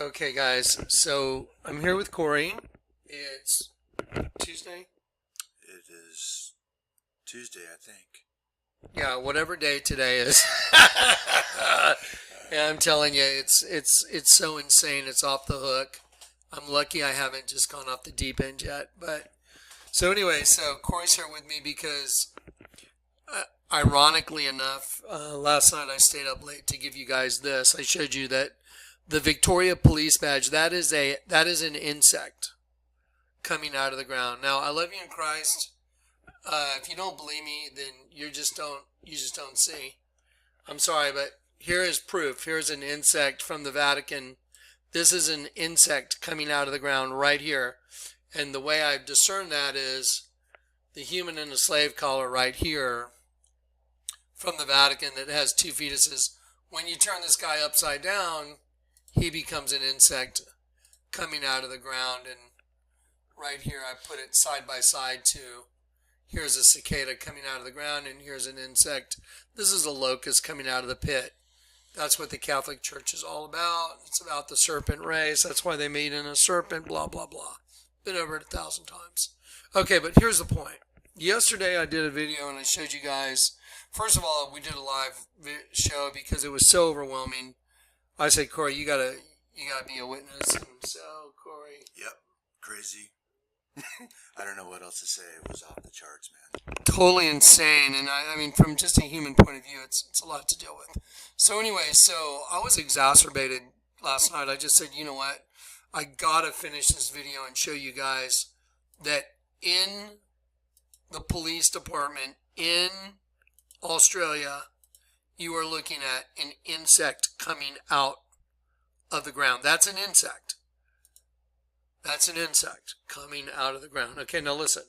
Okay, guys, so I'm here with Corey. It's Tuesday? It is Tuesday, I think. Yeah, whatever day today is. Yeah, I'm telling you, it's so insane. It's off the hook. I'm lucky I haven't just gone off the deep end yet. But so anyway, so Corey's here with me because, ironically enough, last night I stayed up late to give you guys this. I showed you that the Victoria Police Badge. That is an insect coming out of the ground. Now, I love you in Christ. If you don't believe me, then you just don't see. I'm sorry, but here is proof. Here's an insect from the Vatican. This is an insect coming out of the ground right here. And the way I've discerned that is the human in the slave collar right here from the Vatican that has two fetuses. When you turn this guy upside down, he becomes an insect coming out of the ground. And right here I put it side by side to, here's a cicada coming out of the ground, and here's an insect. This is a locust coming out of the pit. That's what the Catholic Church is all about. It's about the serpent race. That's why they made in a serpent, blah, blah, blah. Been over it 1,000 times. Okay, but here's the point. Yesterday I did a video and I showed you guys, first of all, we did a live show because it was so overwhelming. I said, Corey, you gotta be a witness. And so, Corey. Yep, crazy. I don't know what else to say. It was off the charts, man. Totally insane. And I mean, from just a human point of view, it's a lot to deal with. So anyway, so I was exacerbated last night. I just said, you know what? I gotta finish this video and show you guys that in the police department in Australia, you are looking at an insect coming out of the ground. That's an insect. That's an insect coming out of the ground. Okay, now listen.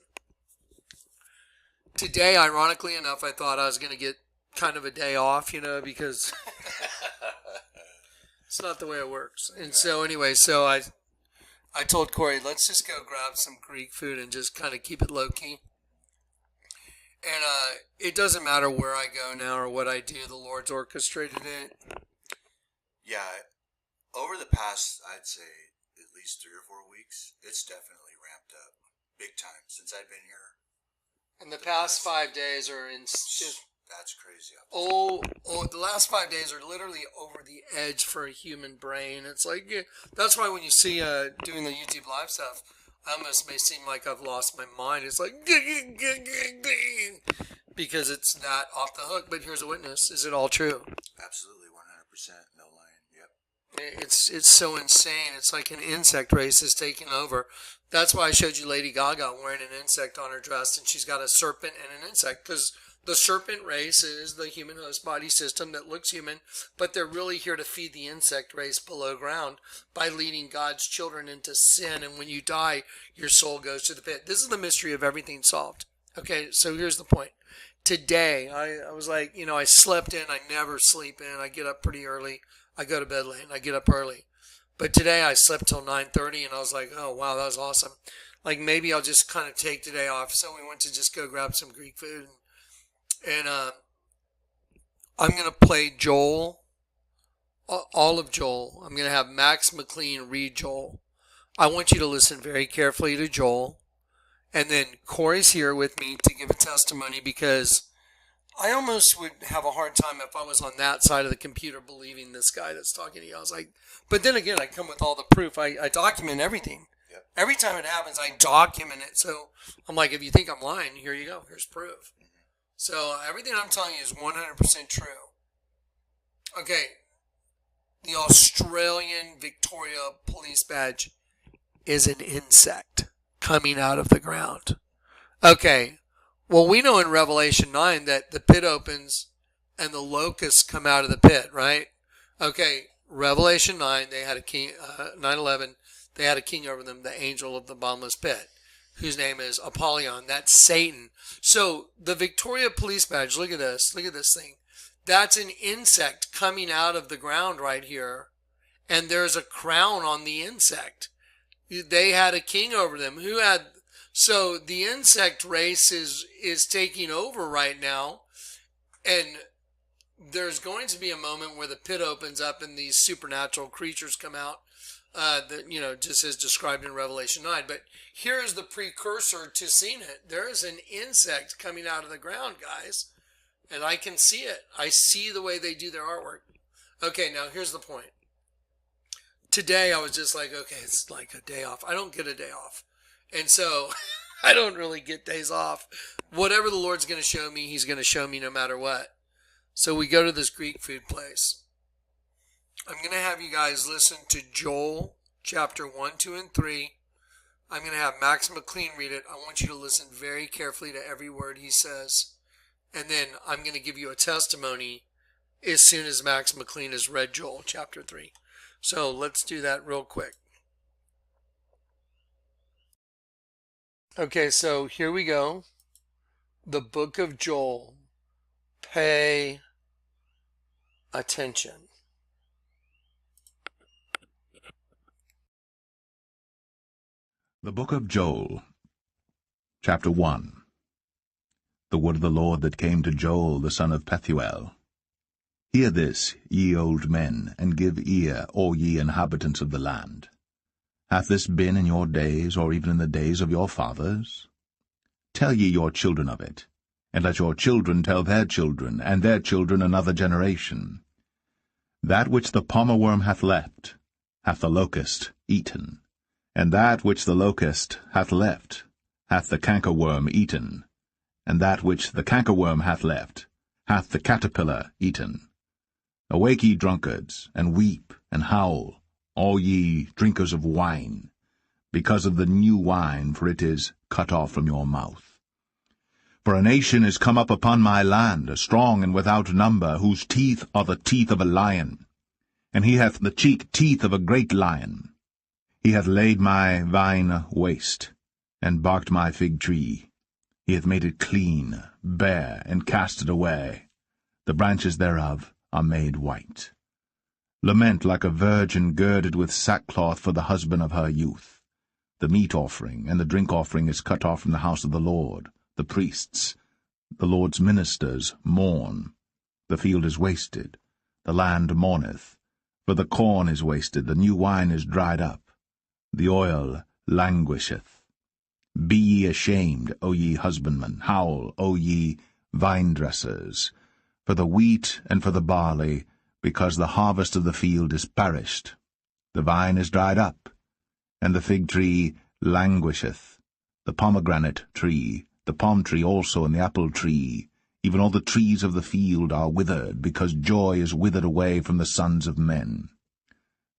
Today, ironically enough, I thought I was going to get kind of a day off, because it's not the way it works. And so anyway, so I told Corey, let's just go grab some Greek food and just kind of keep it low-key. And it doesn't matter where I go now or what I do. The Lord's orchestrated it. Yeah, over the past, I'd say, at least 3 or 4 weeks, it's definitely ramped up big time since I've been here. And the past 5 days are just... That's crazy. The last 5 days are literally over the edge for a human brain. It's like, that's why when you see doing the YouTube live stuff, I almost may seem like I've lost my mind. It's like, because it's that off the hook. But here's a witness. Is it all true? Absolutely, 100%. No lying. Yep. It's so insane. It's like an insect race is taking over. That's why I showed you Lady Gaga wearing an insect on her dress, and she's got a serpent and an insect, because the serpent race is the human host body system that looks human, but they're really here to feed the insect race below ground by leading God's children into sin. And when you die, your soul goes to the pit. This is the mystery of everything solved. Okay, so here's the point. Today, I was like, I slept in. I never sleep in. I get up pretty early. I go to bed late and I get up early. But today I slept till 9:30 and I was like, oh, wow, that was awesome. Like maybe I'll just kind of take today off. So we went to just go grab some Greek food. And I'm going to play Joel, all of Joel. I'm going to have Max McLean read Joel. I want you to listen very carefully to Joel. And then Corey's here with me to give a testimony, because I almost would have a hard time if I was on that side of the computer believing this guy that's talking to you. I was like, but then again, I come with all the proof. I document everything. Yep. Every time it happens, I document it. So I'm like, if you think I'm lying, here you go. Here's proof. So everything I'm telling you is 100% true. Okay. The Australian Victoria Police Badge is an insect coming out of the ground. Okay. Well, we know in Revelation 9 that the pit opens and the locusts come out of the pit, right? Okay. Revelation 9, they had a king, 9/11, they had a king over them, the angel of the bottomless pit, whose name is Apollyon. That's Satan. So the Victoria Police Badge, look at this. Look at this thing. That's an insect coming out of the ground right here. And there's a crown on the insect. They had a king over them. So the insect race is taking over right now. And there's going to be a moment where the pit opens up and these supernatural creatures come out. just as described in Revelation 9. But here is the precursor to seeing it. There is an insect coming out of the ground, guys, and I can see it. I see the way they do their artwork. Okay, now here's the point. Today I was just like, okay, it's like a day off. I don't get a day off. And so I don't really get days off. Whatever the Lord's going to show me, he's going to show me no matter what. So we go to this Greek food place. I'm going to have you guys listen to Joel chapter 1, 2, and 3. I'm going to have Max McLean read it. I want you to listen very carefully to every word he says. And then I'm going to give you a testimony as soon as Max McLean has read Joel chapter 3. So let's do that real quick. Okay, so here we go. The book of Joel. Pay attention. The book of Joel, chapter 1. The word of the Lord that came to Joel the son of Pethuel. Hear this, ye old men, and give ear, all ye inhabitants of the land. Hath this been in your days, or even in the days of your fathers? Tell ye your children of it, and let your children tell their children, and their children another generation. That which the palmerworm hath left, hath the locust eaten, and that which the locust hath left, hath the cankerworm eaten, and that which the cankerworm hath left, hath the caterpillar eaten. Awake, ye drunkards, and weep, and howl, all ye drinkers of wine, because of the new wine, for it is cut off from your mouth. For a nation is come up upon my land, strong and without number, whose teeth are the teeth of a lion, and he hath the cheek teeth of a great lion. He hath laid my vine waste, and barked my fig tree. He hath made it clean, bare, and cast it away. The branches thereof are made white. Lament like a virgin girded with sackcloth for the husband of her youth. The meat offering and the drink offering is cut off from the house of the Lord. The priests, the Lord's ministers, mourn. The field is wasted, the land mourneth. For the corn is wasted, the new wine is dried up, the oil languisheth. Be ye ashamed, O ye husbandmen, howl, O ye vine-dressers, for the wheat and for the barley, because the harvest of the field is perished. The vine is dried up, and the fig tree languisheth, the pomegranate tree, the palm tree also, and the apple tree, even all the trees of the field are withered, because joy is withered away from the sons of men.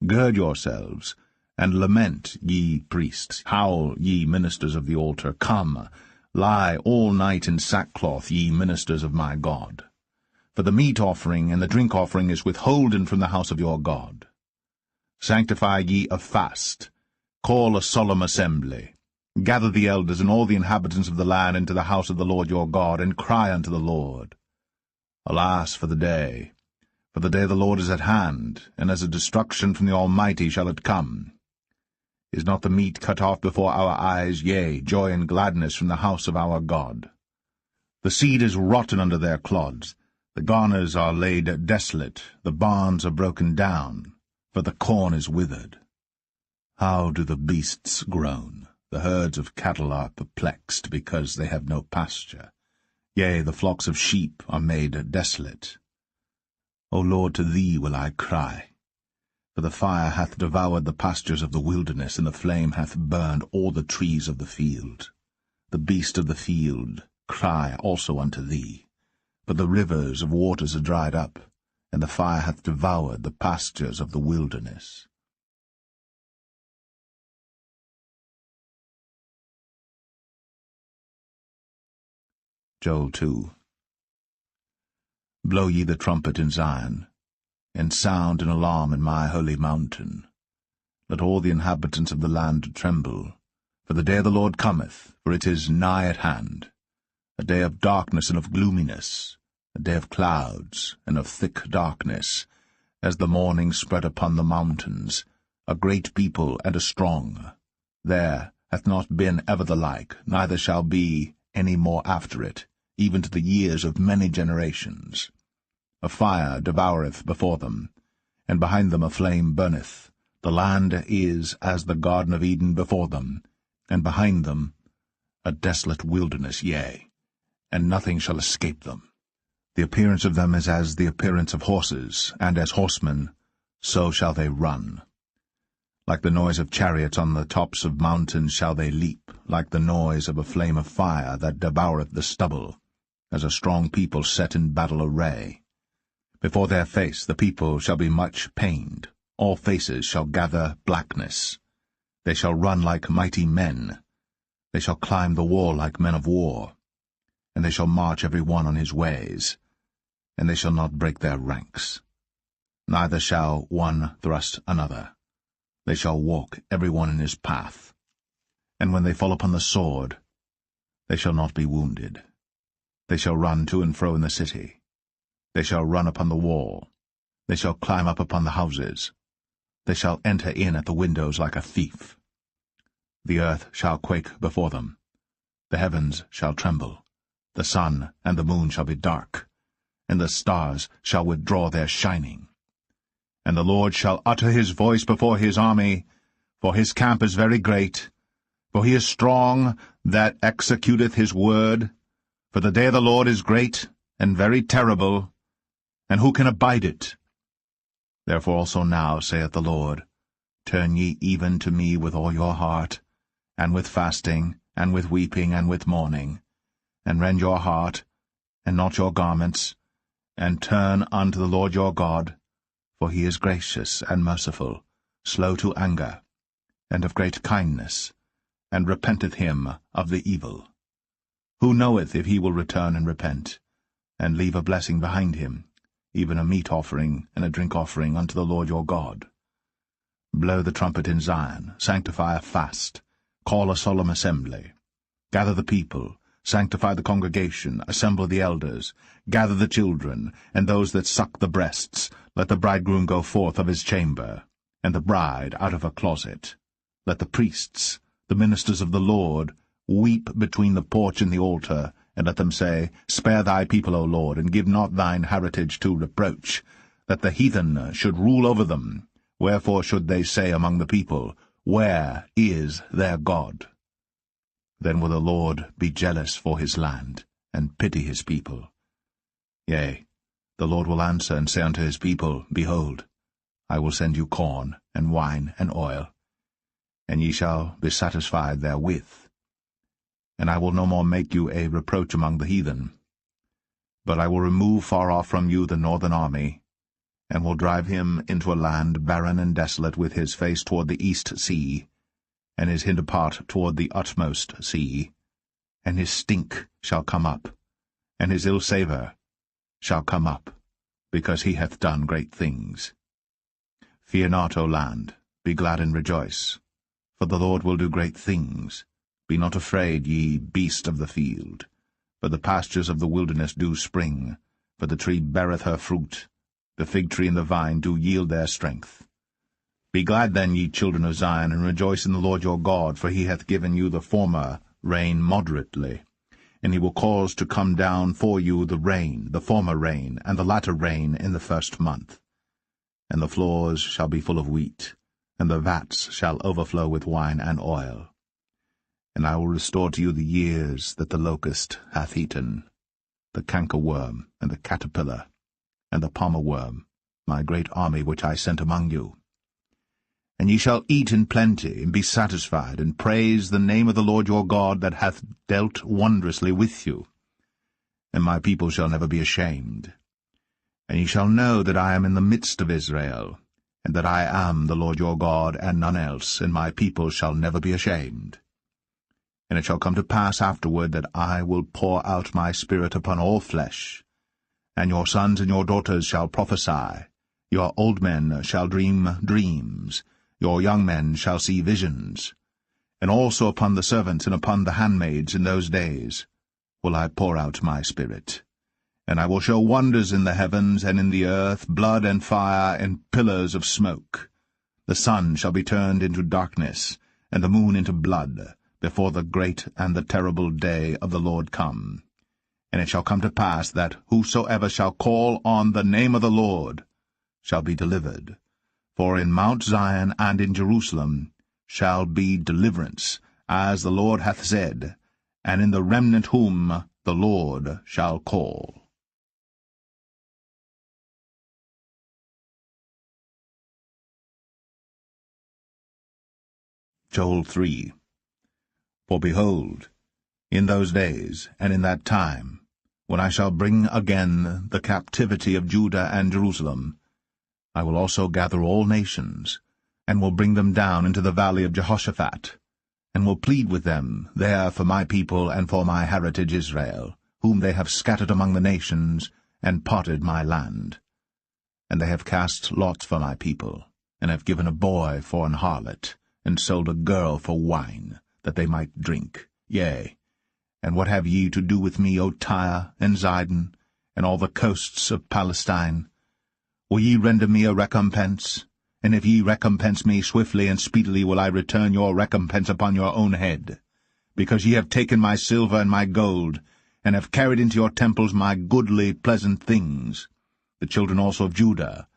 Gird yourselves, and lament, ye priests, howl, ye ministers of the altar, come, lie all night in sackcloth, ye ministers of my God. For the meat offering and the drink offering is withholden from the house of your God. Sanctify ye a fast, call a solemn assembly, gather the elders and all the inhabitants of the land into the house of the Lord your God, and cry unto the Lord. Alas for the day of the Lord is at hand, and as a destruction from the Almighty shall it come. Is not the meat cut off before our eyes, yea, joy and gladness from the house of our God? The seed is rotten under their clods, the garners are laid desolate, the barns are broken down, for the corn is withered. How do the beasts groan? The herds of cattle are perplexed, because they have no pasture. Yea, the flocks of sheep are made desolate. O Lord, to thee will I cry. For the fire hath devoured the pastures of the wilderness, and the flame hath burned all the trees of the field. The beast of the field cry also unto thee. For the rivers of waters are dried up, and the fire hath devoured the pastures of the wilderness. Joel 2. Blow ye the trumpet in Zion, and sound an alarm in my holy mountain. Let all the inhabitants of the land tremble, for the day of the Lord cometh, for it is nigh at hand, a day of darkness and of gloominess, a day of clouds and of thick darkness, as the morning spread upon the mountains, a great people and a strong. There hath not been ever the like, neither shall be any more after it, even to the years of many generations. A fire devoureth before them, and behind them a flame burneth. The land is as the Garden of Eden before them, and behind them a desolate wilderness, yea, and nothing shall escape them. The appearance of them is as the appearance of horses, and as horsemen, so shall they run. Like the noise of chariots on the tops of mountains shall they leap, like the noise of a flame of fire that devoureth the stubble, as a strong people set in battle array. Before their face the people shall be much pained, all faces shall gather blackness. They shall run like mighty men, they shall climb the wall like men of war, and they shall march every one on his ways, and they shall not break their ranks. Neither shall one thrust another. They shall walk every one in his path. And when they fall upon the sword, they shall not be wounded. They shall run to and fro in the city. They shall run upon the wall. They shall climb up upon the houses. They shall enter in at the windows like a thief. The earth shall quake before them. The heavens shall tremble. The sun and the moon shall be dark, and the stars shall withdraw their shining. And the Lord shall utter his voice before his army, for his camp is very great, for he is strong that executeth his word. For the day of the Lord is great and very terrible, and who can abide it? Therefore also now, saith the Lord, turn ye even to me with all your heart, and with fasting, and with weeping, and with mourning, and rend your heart, and not your garments, and turn unto the Lord your God, for he is gracious and merciful, slow to anger, and of great kindness, and repenteth him of the evil. Who knoweth if he will return and repent, and leave a blessing behind him, even a meat offering and a drink offering unto the Lord your God? Blow the trumpet in Zion, sanctify a fast, call a solemn assembly. Gather the people, sanctify the congregation, assemble the elders, gather the children, and those that suck the breasts. Let the bridegroom go forth of his chamber, and the bride out of her closet. Let the priests, the ministers of the Lord, weep between the porch and the altar, and let them say, Spare thy people, O Lord, and give not thine heritage to reproach, that the heathen should rule over them. Wherefore should they say among the people, Where is their God? Then will the Lord be jealous for his land, and pity his people. Yea, the Lord will answer and say unto his people, Behold, I will send you corn, and wine, and oil, and ye shall be satisfied therewith. And I will no more make you a reproach among the heathen. But I will remove far off from you the northern army, and will drive him into a land barren and desolate, with his face toward the east sea, and his hinder part toward the utmost sea. And his stink shall come up, and his ill savour shall come up, because he hath done great things. Fear not, O land, be glad and rejoice, for the Lord will do great things. Be not afraid, ye beast of the field, for the pastures of the wilderness do spring, for the tree beareth her fruit, the fig tree and the vine do yield their strength. Be glad then, ye children of Zion, and rejoice in the Lord your God, for he hath given you the former rain moderately. And he will cause to come down for you the rain, the former rain, and the latter rain in the first month. And the floors shall be full of wheat, and the vats shall overflow with wine and oil. And I will restore to you the years that the locust hath eaten, the cankerworm, and the caterpillar, and the palmer worm, my great army which I sent among you. And ye shall eat in plenty, and be satisfied, and praise the name of the Lord your God, that hath dealt wondrously with you. And my people shall never be ashamed. And ye shall know that I am in the midst of Israel, and that I am the Lord your God, and none else, and my people shall never be ashamed. And it shall come to pass afterward that I will pour out my Spirit upon all flesh, and your sons and your daughters shall prophesy, your old men shall dream dreams, your young men shall see visions. And also upon the servants and upon the handmaids in those days will I pour out my Spirit. And I will show wonders in the heavens and in the earth, blood and fire and pillars of smoke. The sun shall be turned into darkness, and the moon into blood, before the great and the terrible day of the Lord come. And it shall come to pass that whosoever shall call on the name of the Lord shall be delivered. For in Mount Zion and in Jerusalem shall be deliverance, as the Lord hath said, and in the remnant whom the Lord shall call. Joel 3. For behold, in those days, and in that time, when I shall bring again the captivity of Judah and Jerusalem, I will also gather all nations, and will bring them down into the valley of Jehoshaphat, and will plead with them there for my people and for my heritage Israel, whom they have scattered among the nations, and parted my land. And they have cast lots for my people, and have given a boy for an harlot, and sold a girl for wine, that they might drink. Yea, and what have ye to do with me, O Tyre and Zidon, and all the coasts of Palestine? Will ye render me a recompense? And if ye recompense me swiftly and speedily, will I return your recompense upon your own head. Because ye have taken my silver and my gold, and have carried into your temples my goodly pleasant things. The children also of Judah,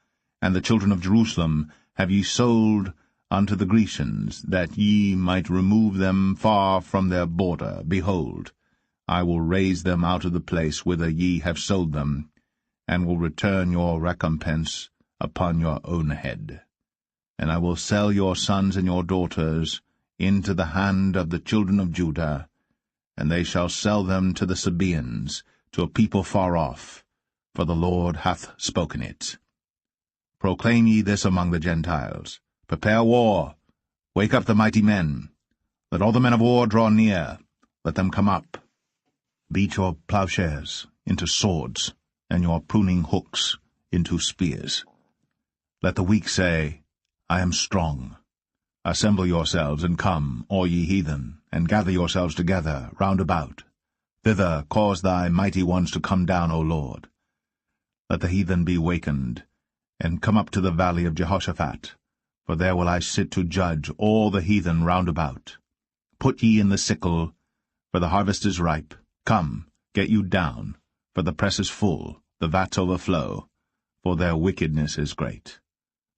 and the children of Jerusalem, have ye sold unto the Grecians, that ye might remove them far from their border. Behold, I will raise them out of the place whither ye have sold them, and will return your recompense upon your own head. And I will sell your sons and your daughters into the hand of the children of Judah, and they shall sell them to the Sabaeans, to a people far off, for the Lord hath spoken it. Proclaim ye this among the Gentiles. Prepare war. Wake up the mighty men. Let all the men of war draw near. Let them come up. Beat your plowshares into swords, and your pruning hooks into spears. Let the weak say, I am strong. Assemble yourselves, and come, all ye heathen, and gather yourselves together round about. Thither cause thy mighty ones to come down, O Lord. Let the heathen be wakened, and come up to the valley of Jehoshaphat, for there will I sit to judge all the heathen round about. Put ye in the sickle, for the harvest is ripe. Come, get you down, for the press is full, the vats overflow, for their wickedness is great.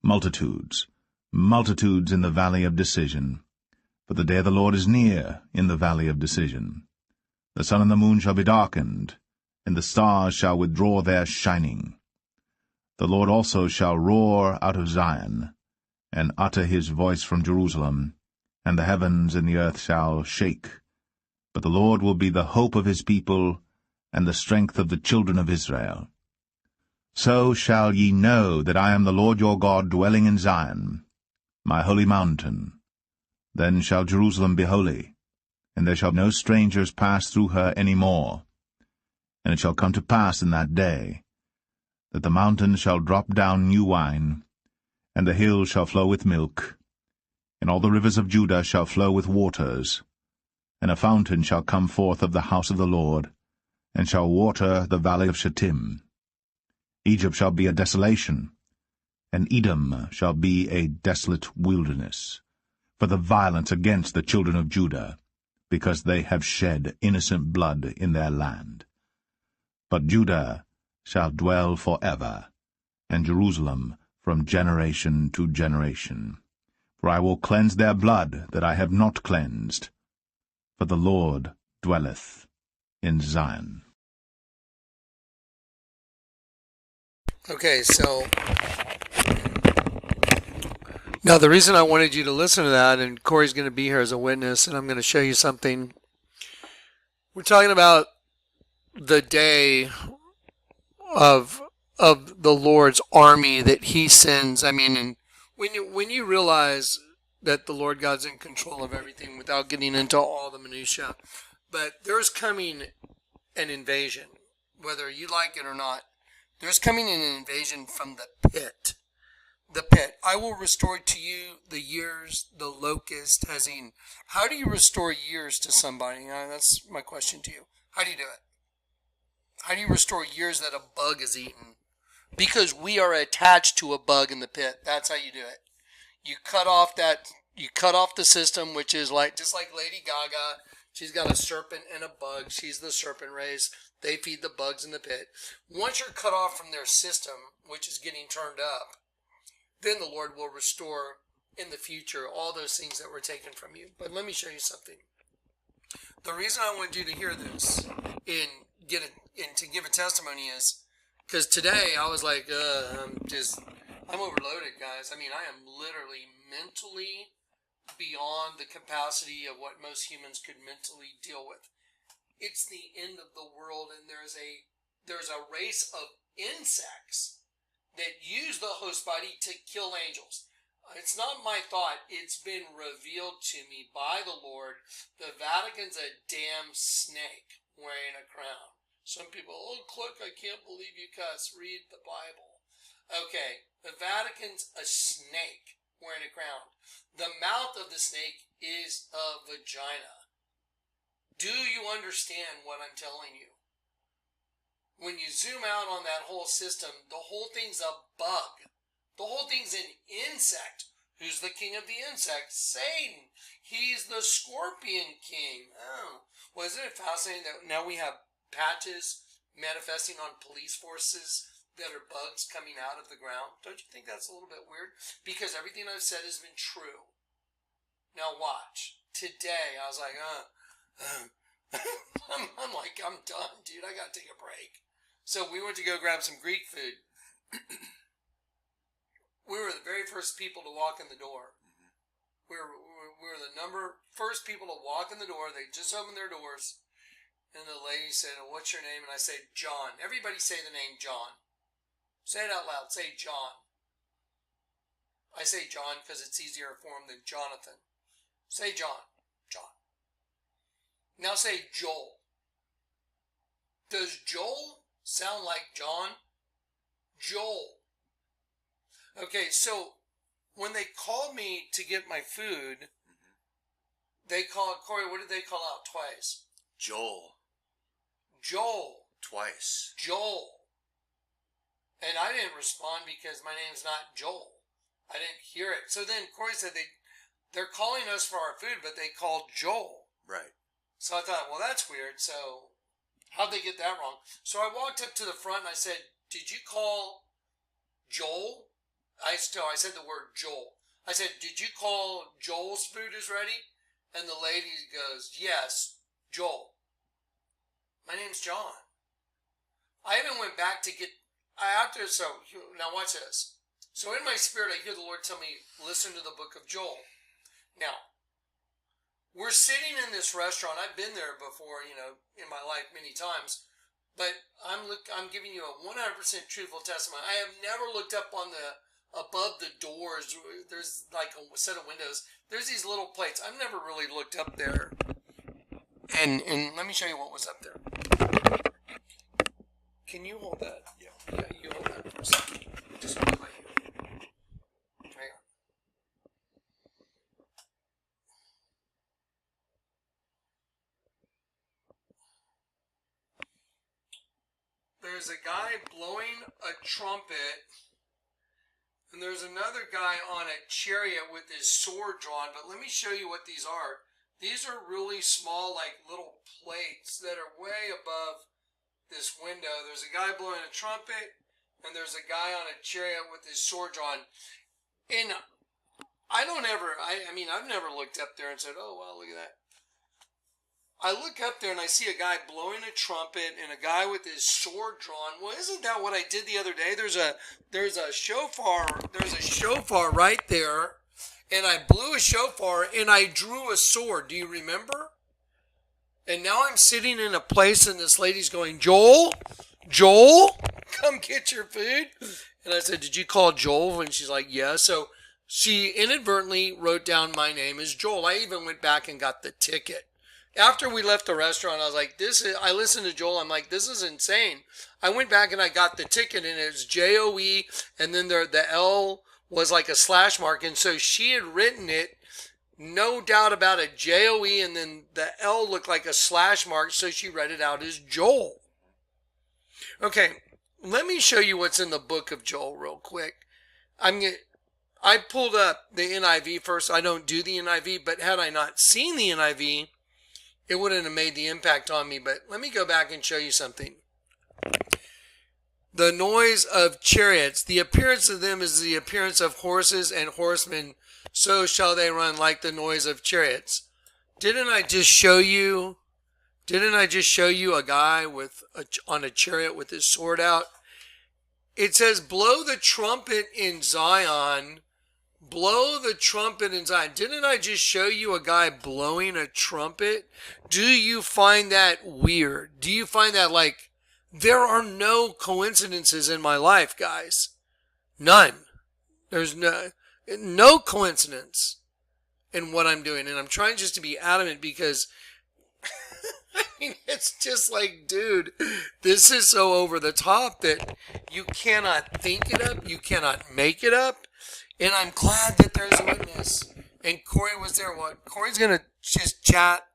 Multitudes, multitudes in the valley of decision, for the day of the Lord is near in the valley of decision. The sun and the moon shall be darkened, and the stars shall withdraw their shining. The Lord also shall roar out of Zion, and utter his voice from Jerusalem, and the heavens and the earth shall shake. But the Lord will be the hope of his people, and the strength of the children of Israel. So shall ye know that I am the Lord your God, dwelling in Zion, my holy mountain. Then shall Jerusalem be holy, and there shall no strangers pass through her any more. And it shall come to pass in that day, that the mountains shall drop down new wine, and the hills shall flow with milk, and all the rivers of Judah shall flow with waters, and a fountain shall come forth of the house of the Lord, and shall water the valley of Shittim. Egypt shall be a desolation, and Edom shall be a desolate wilderness, for the violence against the children of Judah, because they have shed innocent blood in their land. But Judah shall dwell forever, and Jerusalem from generation to generation. For I will cleanse their blood that I have not cleansed, for the Lord dwelleth in Zion. Okay, so now the reason I wanted you to listen to that, and Corey's going to be here as a witness, and I'm going to show you something. We're talking about the day of the Lord's army that he sends. I mean, and when you realize that the Lord God's in control of everything, without getting into all the minutia, but there's coming an invasion, whether you like it or not. There's coming an invasion from the pit. The pit. I will restore to you the years the locust has eaten. How do you restore years to somebody? That's my question to you. How do you do it? How do you restore years that a bug has eaten? Because we are attached to a bug in the pit. That's how you do it. You cut off the system, which is like, just like Lady Gaga. She's got a serpent and a bug. She's the serpent race. They feed the bugs in the pit. Once you're cut off from their system, which is getting turned up, then the Lord will restore in the future all those things that were taken from you. But let me show you something. The reason I wanted you to hear this and to give a testimony is because today I was like, I'm overloaded, guys. I mean, I am literally mentally beyond the capacity of what most humans could mentally deal with. It's the end of the world, and there's a race of insects that use the host body to kill angels. It's not my thought. It's been revealed to me by the Lord. The Vatican's a damn snake wearing a crown. Some people, oh, Kleck, I can't believe you cuss. Read the Bible. Okay, the Vatican's a snake wearing a crown. The mouth of the snake is a vagina. Do you understand what I'm telling you? When you zoom out on that whole system, the whole thing's a bug. The whole thing's an insect. Who's the king of the insects? Satan. He's the scorpion king. Oh, well, isn't it fascinating that now we have patches manifesting on police forces that are bugs coming out of the ground? Don't you think that's a little bit weird? Because everything I've said has been true. Now watch. Today, I was like, I'm done, dude. I got to take a break. So we went to go grab some Greek food. We were the very first people to walk in the door. We were the first people to walk in the door. They just opened their doors. And the lady said, oh, what's your name? And I said, John. Everybody say the name John. Say it out loud. Say John. I say John because it's easier for him than Jonathan. Say John. John. Now say Joel. Does Joel sound like John? Joel. Okay, so when they called me to get my food, they called, Corey, what did they call out twice? Joel. Joel. Twice. Joel. And I didn't respond because my name's not Joel. I didn't hear it. So then Corey said they're calling us for our food, but they called Joel. Right. So I thought, well, that's weird. So how'd they get that wrong? So I walked up to the front and I said, did you call Joel? I said the word Joel. I said, did you call Joel's food is ready? And the lady goes, yes, Joel. My name's John. I even went back to get, now watch this. So in my spirit, I hear the Lord tell me, listen to the book of Joel. Now, we're sitting in this restaurant. I've been there before, in my life many times. But I'm giving you a 100% truthful testimony. I have never looked up on above the doors. There's like a set of windows. There's these little plates. I've never really looked up there. And let me show you what was up there. Can you hold that? Yeah, you hold that for a second. Just hold it by you. Hang on. There's a guy blowing a trumpet, and there's another guy on a chariot with his sword drawn. But let me show you what these are. These are really small, like little plates that are way above this window. There's a guy blowing a trumpet, and there's a guy on a chariot with his sword drawn. And I've never looked up there and said, oh, wow, look at that. I look up there and I see a guy blowing a trumpet and a guy with his sword drawn. Well, isn't that what I did the other day? There's a shofar right there, and I blew a shofar and I drew a sword. Do you remember? And now I'm sitting in a place and this lady's going, Joel, come get your food. And I said, did you call Joel? And she's like, yeah. So she inadvertently wrote down my name as Joel. I even went back and got the ticket. After we left the restaurant, I was like, I listened to Joel. I'm like, this is insane. I went back and I got the ticket, and it was J-O-E, and then the L was like a slash mark. And so she had written it, no doubt about it, J-O-E, and then the L looked like a slash mark, so she read it out as Joel. Okay, let me show you what's in the book of Joel real quick. I pulled up the NIV first. I don't do the NIV, but had I not seen the NIV, it wouldn't have made the impact on me. But let me go back and show you something. The noise of chariots. The appearance of them is the appearance of horses and horsemen. So shall they run like the noise of chariots. Didn't I just show you a guy on a chariot with his sword out? It says, blow the trumpet in Zion. Blow the trumpet in Zion. Didn't I just show you a guy blowing a trumpet? Do you find that weird? Do you find that like, there are no coincidences in my life, guys? None. There's no coincidence in what I'm doing. And I'm trying just to be adamant because I mean, it's just like, dude, this is so over the top that you cannot think it up. You cannot make it up. And I'm glad that there's a witness. And Corey was there. Well, Corey's going to just chat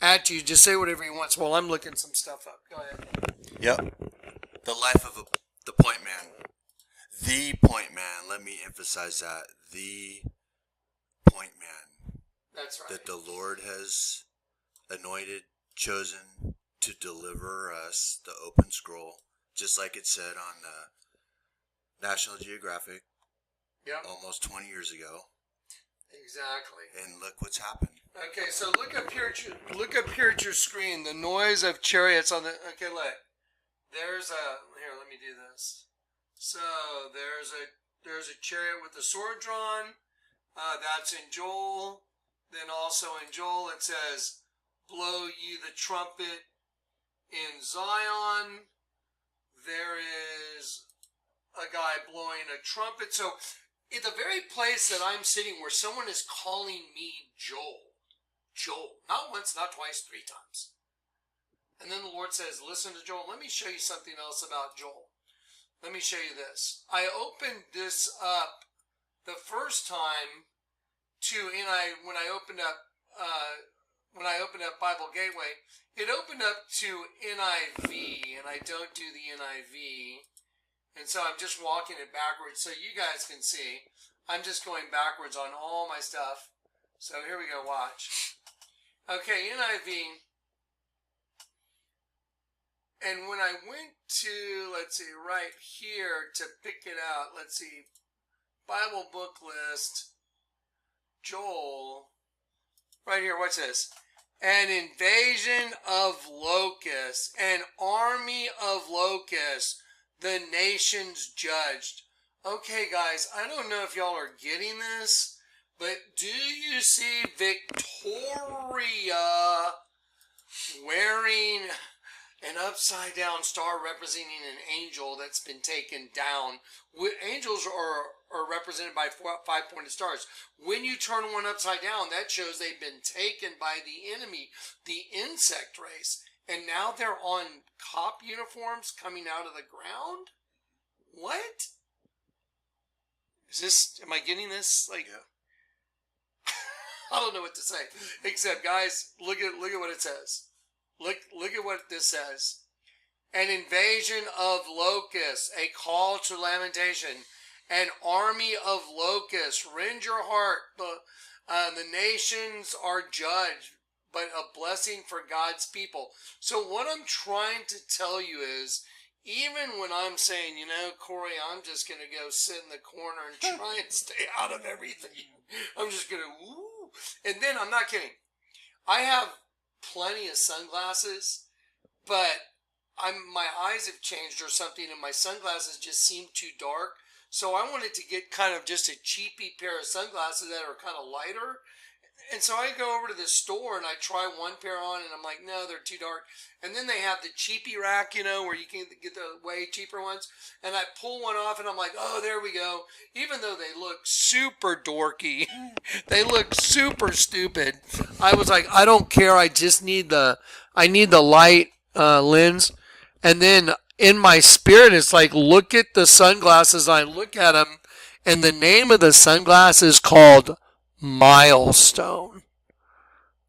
at you. Just say whatever he wants while I'm looking some stuff up. Go ahead. Yep. The life of the point man. The point man. Let me emphasize that. The point man. That's right. That the Lord has anointed, chosen to deliver us the open scroll, just like it said on National Geographic. Yep. Almost 20 years ago. Exactly. And look what's happened. Okay, so look up here at your screen. The noise of chariots on the. Okay, look. There's a. Here, let me do this. So there's a chariot with the sword drawn. That's in Joel. Then also in Joel it says, "Blow ye the trumpet in Zion." There is a guy blowing a trumpet. So, at the very place that I'm sitting where someone is calling me Joel, not once, not twice, 3 times. And then the Lord says, listen to Joel. Let me show you something else about Joel. Let me show you this. I opened this up the first time when I opened up Bible Gateway, it opened up to NIV, and I don't do the NIV. And so I'm just walking it backwards so you guys can see. I'm just going backwards on all my stuff. So here we go, watch. Okay, NIV. And when I went to, let's see, right here to pick it out, let's see, Bible book list, Joel, right here, what's this? An invasion of locusts, an army of locusts, the nations judged. Okay, guys, I don't know if y'all are getting this, but do you see Victoria wearing an upside down star representing an angel that's been taken down? Angels are represented by 5-pointed stars. When you turn one upside down, that shows they've been taken by the enemy, the insect race. And now they're on cop uniforms coming out of the ground? What? Am I getting this? Like, yeah. I don't know what to say. Except, guys, look at what it says. Look at what this says. An invasion of locusts, a call to lamentation, an army of locusts, rend your heart. The nations are judged, but a blessing for God's people. So what I'm trying to tell you is, even when I'm saying, Corey, I'm just going to go sit in the corner and try and stay out of everything. I'm just going to, woo. And then, I'm not kidding. I have plenty of sunglasses, but my eyes have changed or something, and my sunglasses just seem too dark. So I wanted to get kind of just a cheapy pair of sunglasses that are kind of lighter. And so I go over to the store and I try one pair on and I'm like, no, they're too dark. And then they have the cheapy rack, where you can get the way cheaper ones. And I pull one off and I'm like, oh, there we go. Even though they look super dorky, they look super stupid. I was like, I don't care. I just need the light lens. And then in my spirit, it's like, look at the sunglasses. I look at them and the name of the sunglasses is called Milestone.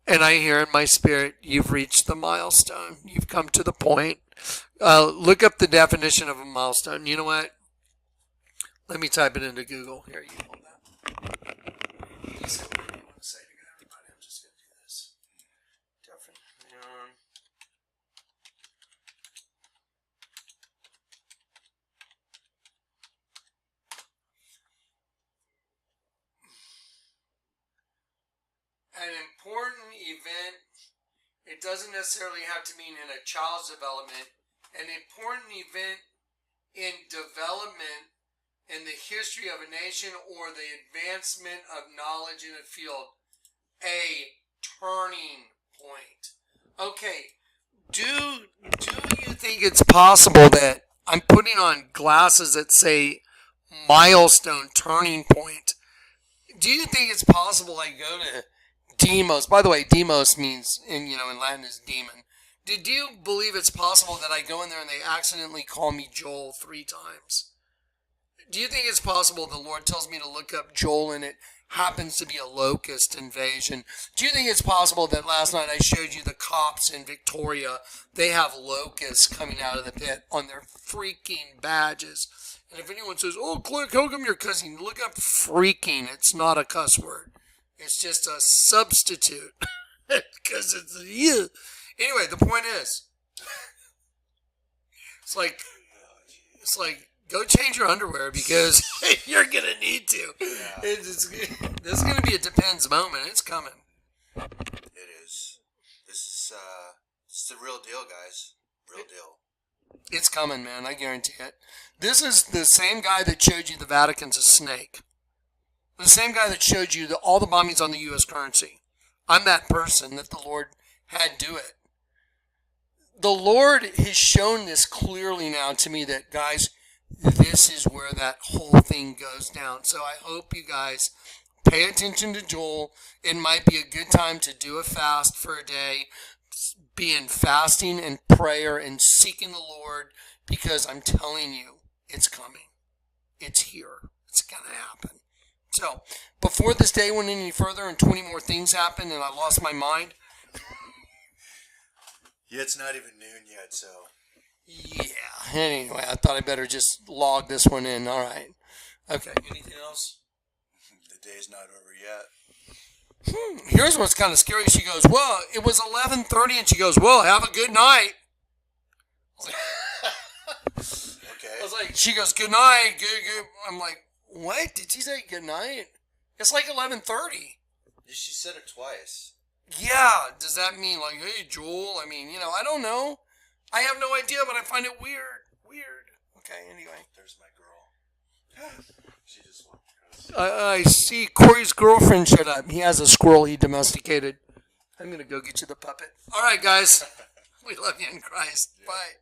And I hear in my spirit, you've reached the milestone. You've come to the point. Look up the definition of a milestone. You know what? Let me type it into Google. Here, you hold that. You said what you want to say to everybody. I'm just going to do this. Definition. an important event, it doesn't necessarily have to mean in a child's development, an important event in development in the history of a nation or the advancement of knowledge in a field. A turning point. Okay, do you think it's possible that I'm putting on glasses that say milestone turning point? Do you think it's possible I go to Demos? By the way, Demos means in Latin is demon. Do you believe it's possible that I go in there and they accidentally call me Joel 3 times? Do you think it's possible the Lord tells me to look up Joel and it happens to be a locust invasion? Do you think it's possible that last night I showed you the cops in Victoria, they have locusts coming out of the pit on their freaking badges? And if anyone says, oh, Kleck, how come you're cussing? Look up freaking. It's not a cuss word. It's just a substitute. Because it's you. Anyway, the point is, it's like, go change your underwear because you're going to need to. Yeah. This is going to be a depends moment. It's coming. It is. This is the real deal, guys. Real deal. It's coming, man. I guarantee it. This is the same guy that showed you the Vatican's a snake. The same guy that showed you all the bombings on the U.S. currency. I'm that person that the Lord had do it. The Lord has shown this clearly now to me that, guys, this is where that whole thing goes down. So I hope you guys pay attention to Joel. It might be a good time to do a fast for a day. Be in fasting and prayer and seeking the Lord, because I'm telling you, it's coming. It's here. It's going to happen. So, before this day went any further and 20 more things happened and I lost my mind. Yeah, it's not even noon yet, so. Yeah. Anyway, I thought I better just log this one in. All right. Okay. Anything else? The day's not over yet. Here's what's kind of scary. She goes, well, it was 11:30, and she goes, well, have a good night. Okay. I was like, she goes, good night. Good. I'm like, what? Did she say good night? It's like 11:30. She said it twice. Yeah. Does that mean like, hey, Joel? I mean, I don't know. I have no idea, but I find it weird. Okay, anyway. There's my girl. She just walked across. I see Corey's girlfriend showed up. He has a squirrel he domesticated. I'm going to go get you the puppet. All right, guys. We love you in Christ. Yeah. Bye.